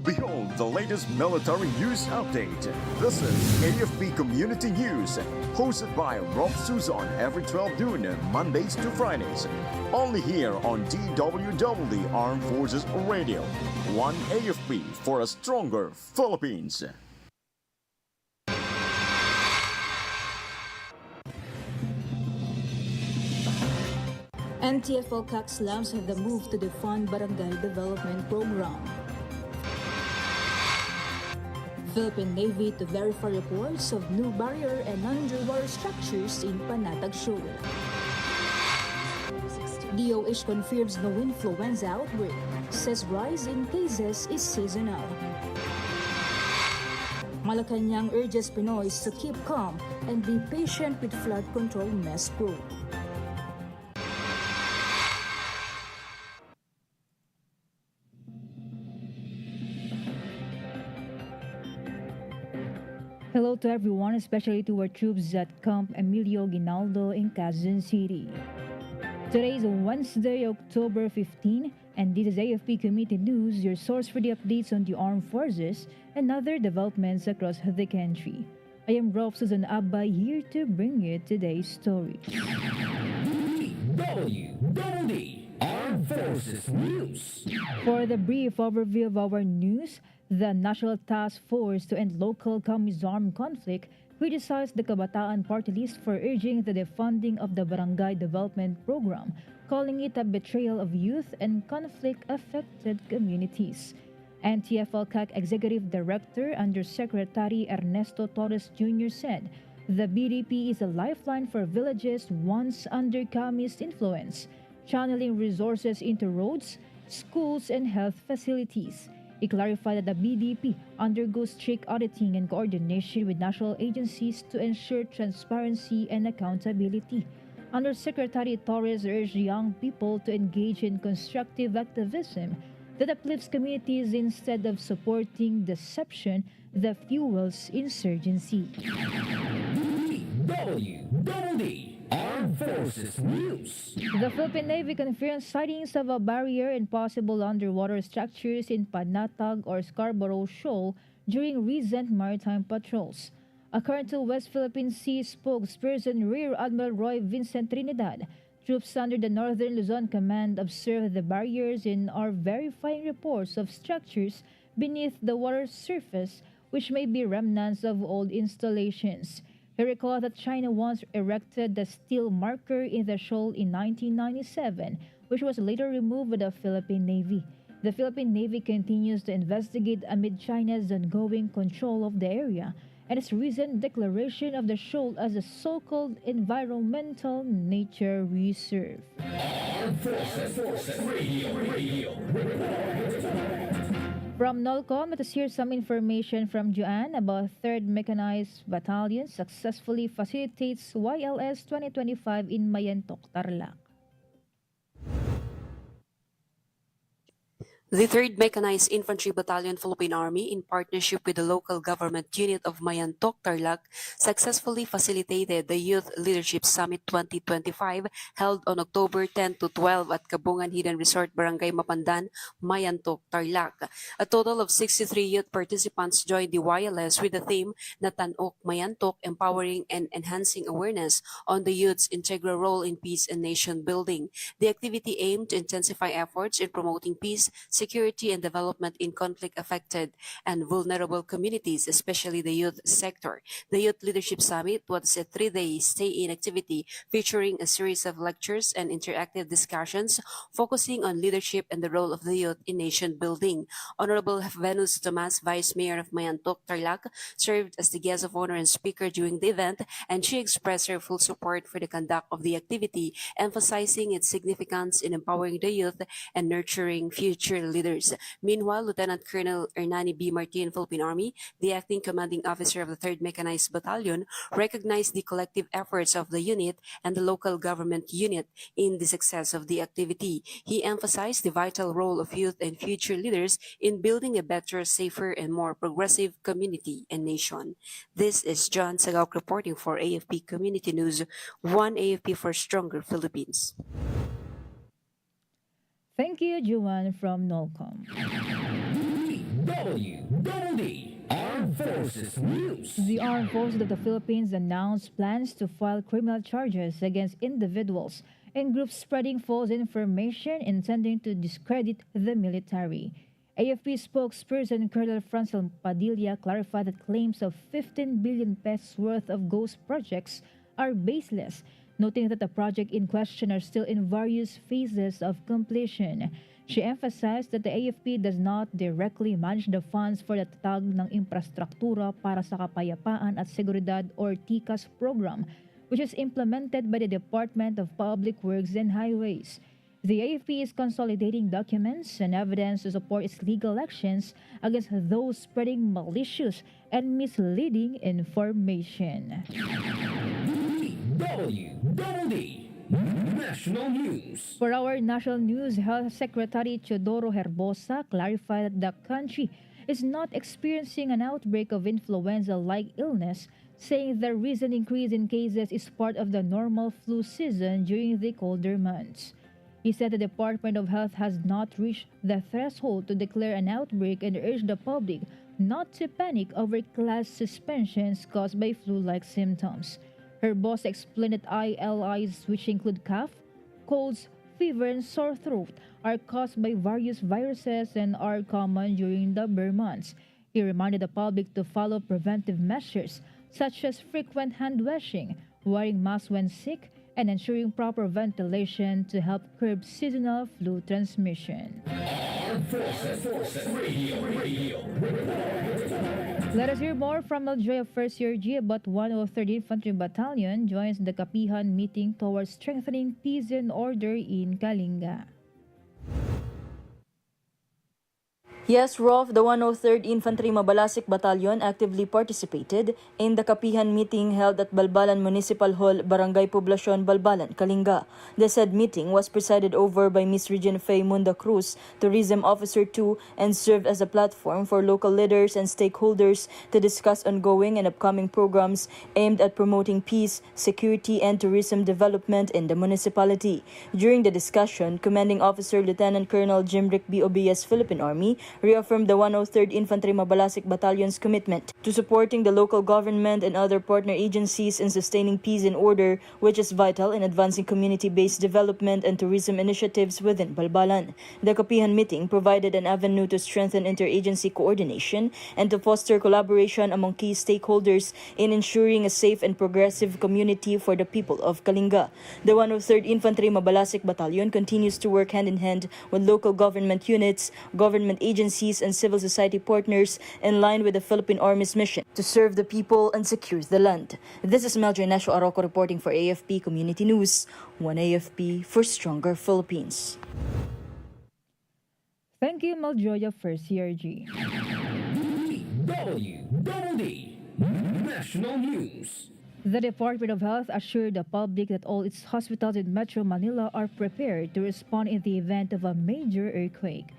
Behold the latest military news update. This is AFP Community News, hosted by Rob Susan every 12 noon, Mondays to Fridays. Only here on DWDD Armed Forces Radio. One AFP for a stronger Philippines. NTFL-CAC slams have the move to defund barangay development program. Philippine Navy to verify reports of new barrier and underwater structures in Panatag Shoal. DOH confirms no influenza outbreak, says rise in cases is seasonal. Malacanang urges Pinoys to keep calm and be patient with flood control mess probe. Hello to everyone, especially to our troops at Camp Emilio Ginaldo in Quezon City. Today is Wednesday, October 15, and this is AFP Community News, your source for the updates on the armed forces and other developments across the country. I am Rolf Susan Abay here to bring you today's story. DWDD Armed Forces News. For the brief overview of our news, the National Task Force to End Local Communist Armed Conflict criticized the Kabataan Party List for urging the defunding of the Barangay Development Program, calling it a betrayal of youth and conflict-affected communities. NTFL-CAC Executive Director Undersecretary Ernesto Torres Jr. said the BDP is a lifeline for villages once under communist influence, channeling resources into roads, schools, and health facilities. He clarified that the BDP undergoes strict auditing and coordination with national agencies to ensure transparency and accountability. Undersecretary Torres urged young people to engage in constructive activism that uplifts communities instead of supporting deception that fuels insurgency. DWDD Armed Forces News. The Philippine Navy confirmed sightings of a barrier and possible underwater structures in Panatag or Scarborough Shoal during recent maritime patrols. According to West Philippine Sea spokesperson Rear Admiral Roy Vincent Trinidad, troops under the Northern Luzon Command observed the barriers and are verifying reports of structures beneath the water surface, which may be remnants of old installations. He recalled that China once erected the steel marker in the shoal in 1997, which was later removed by the Philippine Navy. The Philippine Navy continues to investigate amid China's ongoing control of the area and its recent declaration of the shoal as a so-called environmental nature reserve. Armed Forces Radio. From NOLCOM, let us hear some information from Juan about 3rd Mechanized Battalion successfully facilitates YLS 2025 in Mayantok, Tarlac. The 3rd Mechanized Infantry Battalion Philippine Army, in partnership with the local government unit of Mayantok, Tarlac, successfully facilitated the Youth Leadership Summit 2025 held on October 10 to 12 at Kabungan Hidden Resort, Barangay Mapandan, Mayantok, Tarlac. A total of 63 youth participants joined the YLS with the theme na Tanok Mayantok, empowering and enhancing awareness on the youth's integral role in peace and nation building. The activity aimed to intensify efforts in promoting peace, security, and development in conflict-affected and vulnerable communities, especially the youth sector. The Youth Leadership Summit was a 3-day stay-in activity featuring a series of lectures and interactive discussions focusing on leadership and the role of the youth in nation building. Honorable Venus Tomas, Vice Mayor of Mayantok, Tarlac, served as the guest of honor and speaker during the event, and she expressed her full support for the conduct of the activity, emphasizing its significance in empowering the youth and nurturing future leaders. Meanwhile, Lieutenant Colonel Hernani B. Martin, Philippine Army, the acting commanding officer of the 3rd Mechanized Battalion, recognized the collective efforts of the unit and the local government unit in the success of the activity. He emphasized the vital role of youth and future leaders in building a better, safer, and more progressive community and nation. This is John Sagauk reporting for AFP Community News, one AFP for stronger Philippines. Thank you, Juan from NOLCOM. DWDD Armed Forces News. The Armed Forces of the Philippines announced plans to file criminal charges against individuals and groups spreading false information intending to discredit the military. AFP spokesperson Colonel Francel Padilla clarified that claims of 15 billion pesos worth of ghost projects are baseless, noting that the project in question are still in various phases of completion. She emphasized that the AFP does not directly manage the funds for the tatag ng Infrastruktura para sa Kapayapaan at Seguridad or TICAS program, which is implemented by the Department of Public Works and Highways. The AFP is consolidating documents and evidence to support its legal actions against those spreading malicious and misleading information. DWDD National News. For our national news, Health Secretary Teodoro Herbosa clarified that the country is not experiencing an outbreak of influenza-like illness, saying the recent increase in cases is part of the normal flu season during the colder months. He said the Department of Health has not reached the threshold to declare an outbreak and urged the public not to panic over class suspensions caused by flu-like symptoms. Her boss explained that ILIs, which include cough, colds, fever, and sore throat, are caused by various viruses and are common during the bare months. He reminded the public to follow preventive measures such as frequent hand washing, wearing masks when sick, and ensuring proper ventilation to help curb seasonal flu transmission. Armed Forces Radio. Let us hear more from Maljoy of 1st Year G about 103rd Infantry Battalion joins the Kapihan meeting towards strengthening peace and order in Kalinga. Yes, Rolf, the 103rd Infantry Mabalasik Battalion actively participated in the Kapihan meeting held at Balbalan Municipal Hall, Barangay Poblacion, Balbalan, Kalinga. The said meeting was presided over by Ms. Regina Faye Munda Cruz, Tourism Officer 2, and served as a platform for local leaders and stakeholders to discuss ongoing and upcoming programs aimed at promoting peace, security, and tourism development in the municipality. During the discussion, Commanding Officer Lieutenant Colonel Jimrick B. Obias, Philippine Army, reaffirmed the 103rd Infantry Mabalasik Battalion's commitment to supporting the local government and other partner agencies in sustaining peace and order, which is vital in advancing community-based development and tourism initiatives within Balbalan. The Kapihan meeting provided an avenue to strengthen interagency coordination and to foster collaboration among key stakeholders in ensuring a safe and progressive community for the people of Kalinga. The 103rd Infantry Mabalasik Battalion continues to work hand in hand with local government units, government agencies, and civil society partners in line with the Philippine Army's mission to serve the people and secure the land. This is Meljo Inesio Aroco reporting for AFP Community News. One AFP for stronger Philippines. Thank you, Maljoy of 1st Year G. DWDD National News. The Department of Health assured the public that all its hospitals in Metro Manila are prepared to respond in the event of a major earthquake.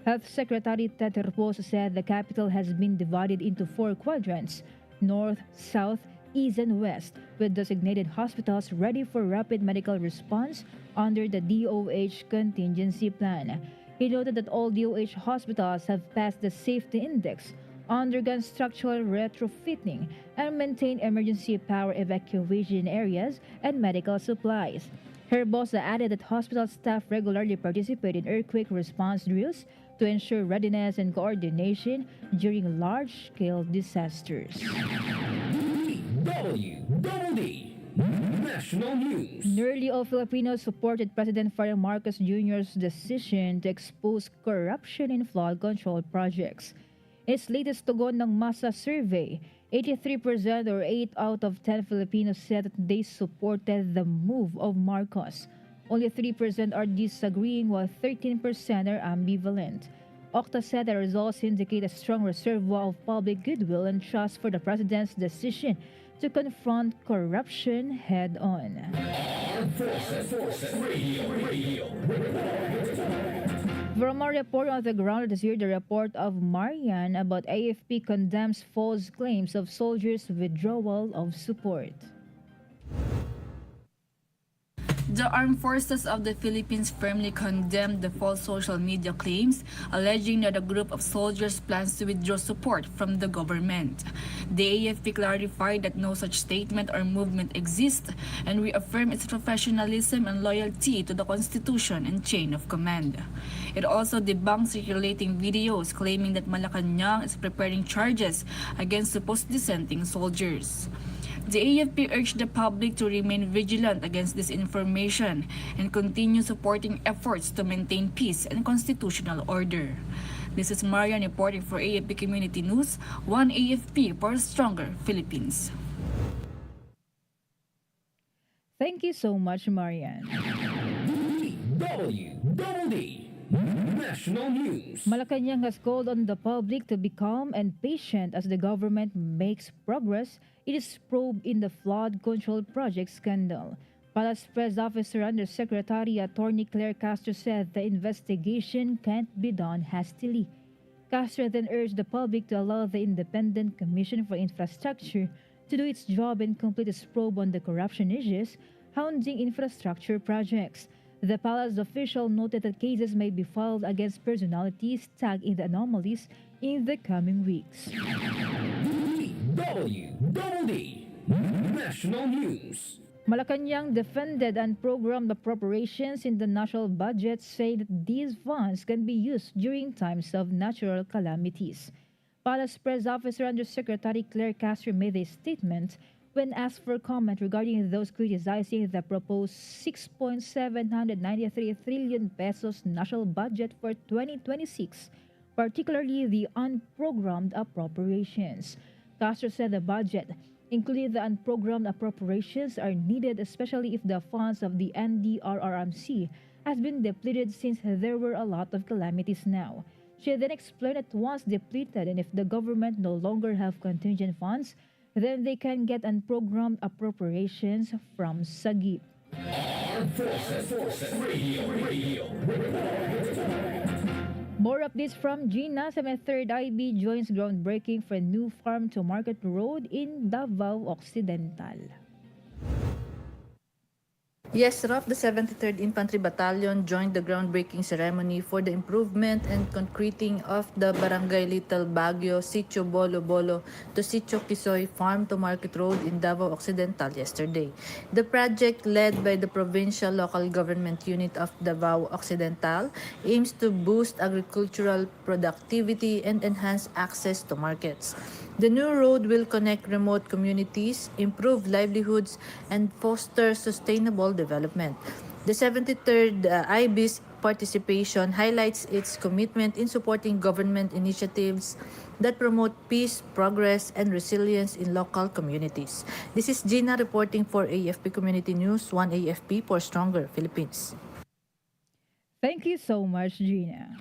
Health Secretary Ted Herbosa said the capital has been divided into 4 quadrants: north, south, east, and west, with designated hospitals ready for rapid medical response under the DOH contingency plan. He noted that all DOH hospitals have passed the safety index, undergone structural retrofitting, and maintain emergency power evacuation areas and medical supplies. Herbosa added that hospital staff regularly participate in earthquake response drills to ensure readiness and coordination during large-scale disasters. DWDD National News. Nearly all Filipinos supported President Ferdinand Marcos Jr.'s decision to expose corruption in flood control projects. In its latest Tugon ng Masa survey, 83% or 8 out of 10 Filipinos said that they supported the move of Marcos. Only 3% are disagreeing, while 13% are ambivalent. Octa said the results indicate a strong reservoir of public goodwill and trust for the president's decision to confront corruption head-on. Armed Forces Radio. From our report on the ground, let us hear the report of Marian about AFP condemns false claims of soldiers' withdrawal of support. The Armed Forces of the Philippines firmly condemned the false social media claims, alleging that a group of soldiers plans to withdraw support from the government. The AFP clarified that no such statement or movement exists and reaffirmed its professionalism and loyalty to the Constitution and chain of command. It also debunked circulating videos claiming that Malacanang is preparing charges against supposed dissenting soldiers. The AFP urged the public to remain vigilant against disinformation and continue supporting efforts to maintain peace and constitutional order. This is Marian reporting for AFP Community News, One AFP for a Stronger Philippines. Thank you so much, Marian. DWDD National News. Malacanang has called on the public to be calm and patient as the government makes progress in its probe in the flood control project scandal. Palace Press Officer Undersecretary Attorney Claire Castro said the investigation can't be done hastily. Castro then urged the public to allow the Independent Commission for Infrastructure to do its job and complete its probe on the corruption issues hounding infrastructure projects. The palace official noted that cases may be filed against personalities tagged in the anomalies in the coming weeks. DWDD National News. Malacanang defended unprogrammed appropriations in the national budget, saying that these funds can be used during times of natural calamities. Palace Press Officer Undersecretary Claire Castro made a statement when asked for comment regarding those criticizing the proposed 6.793 trillion pesos national budget for 2026, particularly the unprogrammed appropriations. Castro said the budget, including the unprogrammed appropriations, are needed especially if the funds of the NDRRMC has been depleted since there were a lot of calamities now. She then explained that once depleted and if the government no longer have contingent funds, then they can get unprogrammed appropriations from SAGIP. Armed Forces Radio. More updates from Gina. 73rd IB joins groundbreaking for a new farm-to-market road in Davao Occidental. Yes, Raf, the 73rd Infantry Battalion joined the groundbreaking ceremony for the improvement and concreting of the Barangay Little Baguio, Sitio Bolo Bolo to Sitio Kisoy Farm-to-Market Road in Davao Occidental yesterday. The project, led by the Provincial Local Government Unit of Davao Occidental, aims to boost agricultural productivity and enhance access to markets. The new road will connect remote communities, improve livelihoods, and foster sustainable development. The 73rd IB's participation highlights its commitment in supporting government initiatives that promote peace, progress, and resilience in local communities. This is Gina reporting for AFP Community News, One AFP for Stronger Philippines. Thank you so much, Gina.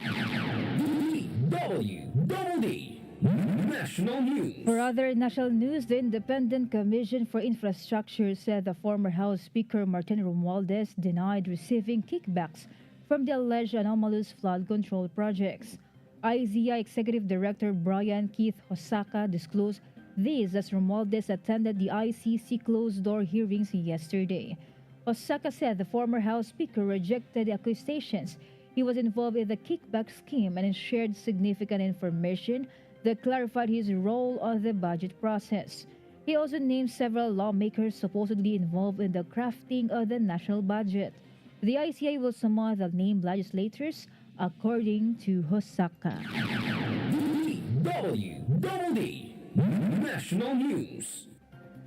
DWDD National News. For other national news, the Independent Commission for Infrastructure said the former House Speaker Martin Romualdez denied receiving kickbacks from the alleged anomalous flood control projects. IZI Executive Director Brian Keith Hosaka disclosed this as Romualdez attended the ICC closed-door hearings yesterday. Hosaka said the former House Speaker rejected the accusations he was involved in the kickback scheme and shared significant information that clarified his role on the budget process. He also named several lawmakers supposedly involved in the crafting of the national budget. The ICI will summon the named legislators, according to Hosaka. DWDD National News.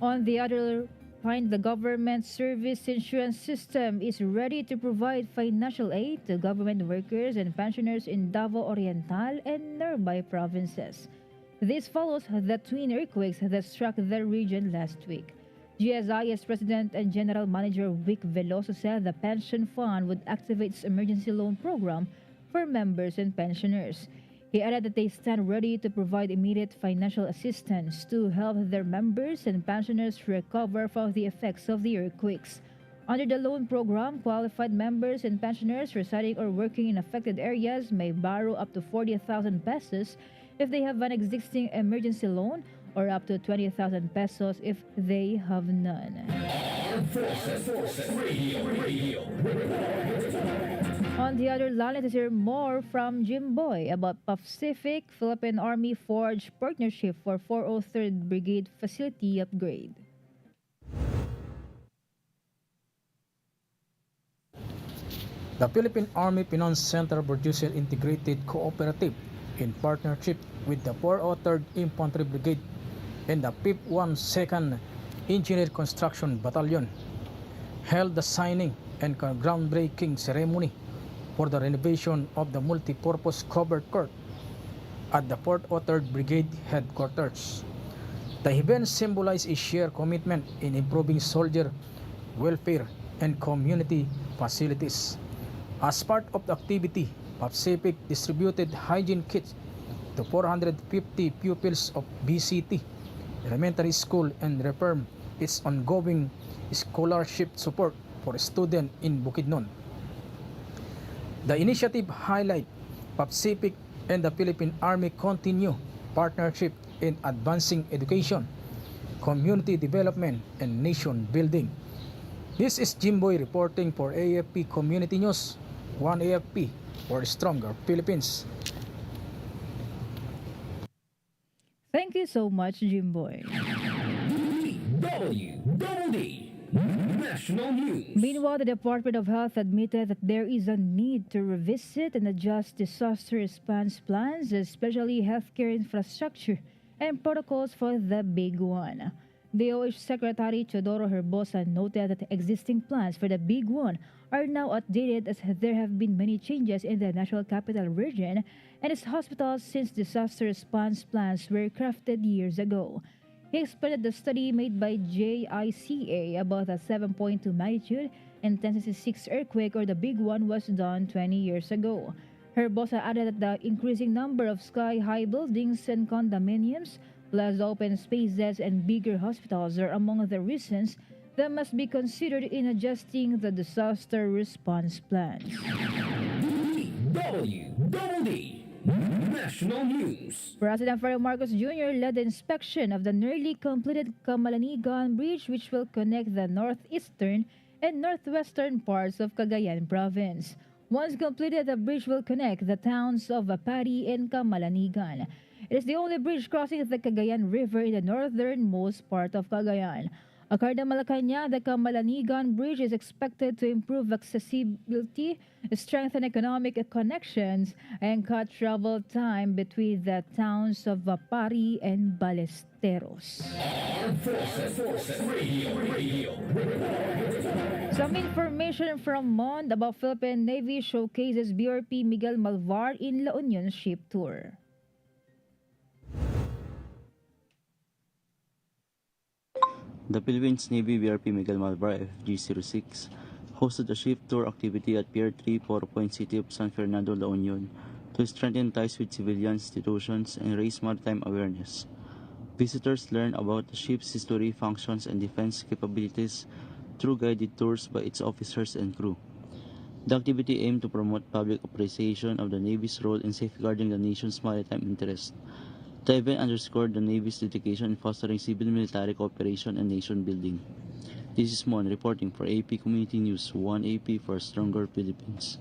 On the other hand, the government service insurance system is ready to provide financial aid to government workers and pensioners in Davao Oriental and nearby provinces. This follows the twin earthquakes that struck the region last week. GSIS President and General Manager Vic Veloso said the pension fund would activate its emergency loan program for members and pensioners. He added that they stand ready to provide immediate financial assistance to help their members and pensioners recover from the effects of the earthquakes. Under the loan program, qualified members and pensioners residing or working in affected areas may borrow up to 40,000 pesos if they have an existing emergency loan or up to 20,000 pesos if they have none. Armed Forces Radio. On the other line, let's hear more from Jim Boy about Pacific Philippine Army forged partnership for 403rd Brigade facility upgrade. The Philippine Army Finance Center produces integrated cooperative in partnership with the 403rd Infantry Brigade and the 5th 2nd Engineer Construction Battalion held the signing and groundbreaking ceremony for the renovation of the multi-purpose covered court at the 403rd Brigade headquarters. The event symbolized a shared commitment in improving soldier welfare and community facilities. As part of the activity, Pacific distributed hygiene kits to 450 pupils of BCT Elementary School and reaffirmed its ongoing scholarship support for students in Bukidnon. The initiative highlights Pacific and the Philippine Army continue partnership in advancing education, community development, and nation building. This is Jimboy reporting for AFP Community News, 1 AFP for Stronger Philippines. Thank you so much, Jimboy. DWDD National News. Meanwhile, the Department of Health admitted that there is a need to revisit and adjust disaster response plans, especially healthcare infrastructure and protocols for the big one. DOH Secretary Teodoro Herbosa noted that existing plans for the big one are now outdated as there have been many changes in the National Capital Region and its hospitals since disaster response plans were crafted years ago. He explained that the study made by JICA about a 7.2 magnitude and 10.6 earthquake or the big one was done 20 years ago. Herbosa added that the increasing number of sky-high buildings and condominiums, plus open spaces and bigger hospitals are among the reasons that must be considered in adjusting the disaster response plans. DWDD National News. President Ferdinand Marcos Jr. led the inspection of the nearly completed Camalanigan Bridge, which will connect the northeastern and northwestern parts of Cagayan Province. Once completed, the bridge will connect the towns of Apari and Camalanigan. It is the only bridge crossing the Cagayan River in the northernmost part of Cagayan. According to Malacanang, the Camalanigan Bridge is expected to improve accessibility, strengthen economic connections, and cut travel time between the towns of Apari and Balesteros. Armed Forces Radio. Some information from MOND about Philippine Navy showcases BRP Miguel Malvar in La Union ship tour. The Philippines Navy BRP Miguel Malvar FG-06 hosted a ship tour activity at Pier 3, Poro Point City of San Fernando, La Union to strengthen ties with civilian institutions and raise maritime awareness. Visitors learn about the ship's history, functions, and defense capabilities through guided tours by its officers and crew. The activity aimed to promote public appreciation of the Navy's role in safeguarding the nation's maritime interests. The event underscored the Navy's dedication in fostering civil-military cooperation and nation-building. This is Mon reporting for AP Community News, 1 AP for Stronger Philippines.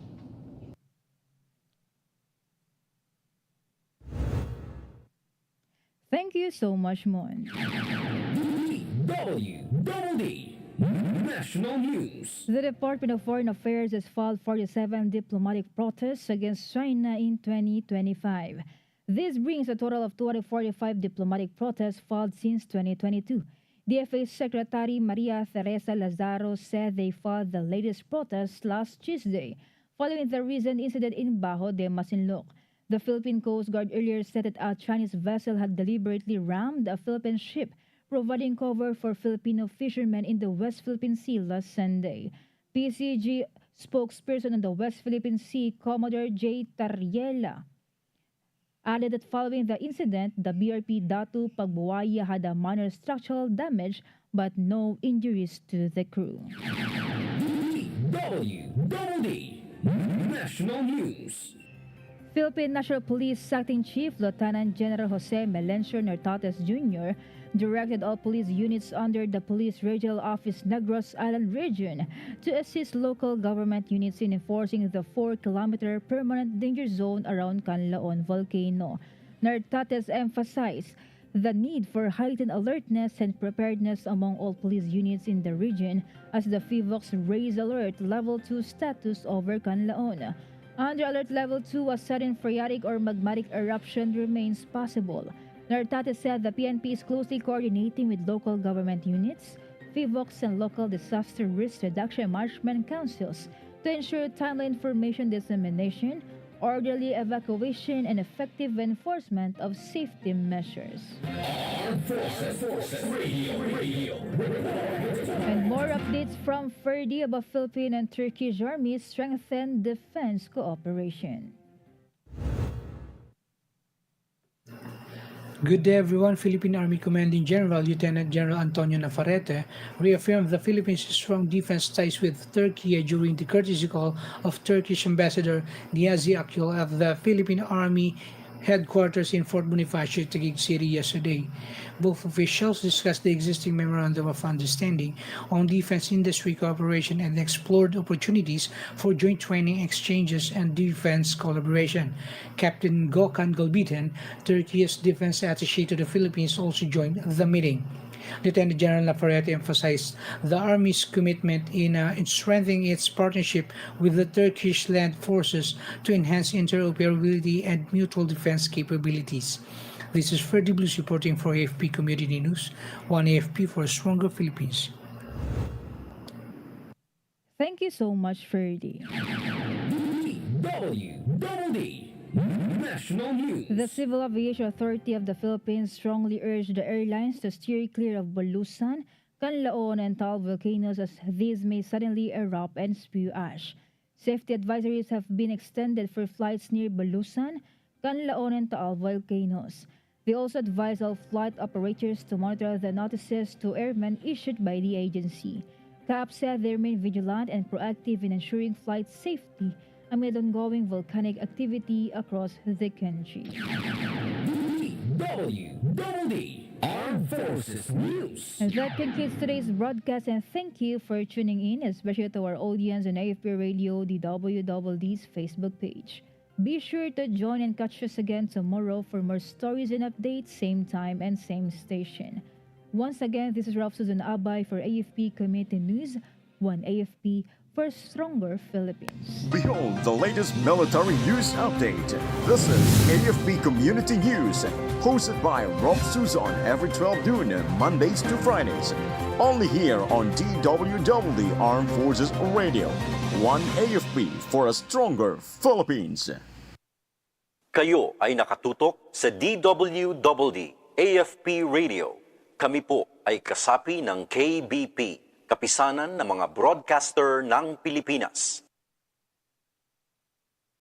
Thank you so much, Mon. DWDD National News. The Department of Foreign Affairs has filed 47 diplomatic protests against China in 2025. This brings a total of 245 diplomatic protests filed since 2022. DFA Secretary Maria Teresa Lazaro said they filed the latest protest last Tuesday, following the recent incident in Bajo de Masinloc. The Philippine Coast Guard earlier said that a Chinese vessel had deliberately rammed a Philippine ship, providing cover for Filipino fishermen in the West Philippine Sea last Sunday. PCG spokesperson on the West Philippine Sea, Commodore J. Tariela, added that following the incident, the BRP Datu Pagbuwaya had a minor structural damage but no injuries to the crew. DWDD National News. Philippine National Police Acting Chief Lieutenant General Jose Melencio Nartates Jr. directed all police units under the Police Regional Office Negros Island Region to assist local government units in enforcing the 4-kilometer permanent danger zone around Canlaon volcano. Nartates emphasized the need for heightened alertness and preparedness among all police units in the region as the FIVOX raised alert level 2 status over Canlaon. Under alert level 2, a sudden phreatic or magmatic eruption remains possible. Nartates said the PNP is closely coordinating with local government units, FIVOX, and local disaster risk reduction management councils to ensure timely information dissemination, orderly evacuation, and effective enforcement of safety measures. Armed Forces Radio. And more updates from Ferdi about Philippine and Turkish armies strengthen defense cooperation. Good day everyone. Philippine Army Commanding General Lieutenant General Antonio Navarrete reaffirmed the Philippines' strong defense ties with Turkey during the courtesy call of Turkish Ambassador Niyazi Akyol at the Philippine Army headquarters in Fort Bonifacio, Taguig City yesterday. Both officials discussed the existing memorandum of understanding on defense industry cooperation and explored opportunities for joint training exchanges and defense collaboration. Captain Gökhan Gulbiten, Turkey's defense attaché to the Philippines, also joined the meeting. Lieutenant General Navarrete emphasized the Army's commitment in strengthening its partnership with the Turkish land forces to enhance interoperability and mutual defense capabilities. This is Ferdi Blues reporting for AFP Community News, one AFP for a stronger Philippines. Thank you so much, Ferdi. DWDD National News. The Civil Aviation Authority of the Philippines strongly urged the airlines to steer clear of Bulusan, Canlaon, and Taal volcanoes as these may suddenly erupt and spew ash. Safety advisories have been extended for flights near Bulusan, Canlaon, and Taal volcanoes. They also advise all flight operators to monitor the notices to airmen issued by the agency. CAAP said they remain vigilant and proactive in ensuring flight safety amid ongoing volcanic activity across the country. DWDD Armed Forces News. And that concludes today's broadcast, and thank you for tuning in, especially to our audience on AFP Radio, DWDD's Facebook page. Be sure to join and catch us again tomorrow for more stories and updates, same time and same station. Once again, this is Ralph Susan Abay for AFP Community News, one AFP for stronger Philippines. Behold the latest military news update. This is AFP Community News, hosted by Ralph Susan every 12 noon, Mondays to Fridays. Only here on DWDD Armed Forces Radio. One AFP for a stronger Philippines. Kayo ay nakatutok sa DWDD AFP Radio. Kami po ay kasapi ng KBP, Kapisanan ng mga Broadcaster ng Pilipinas.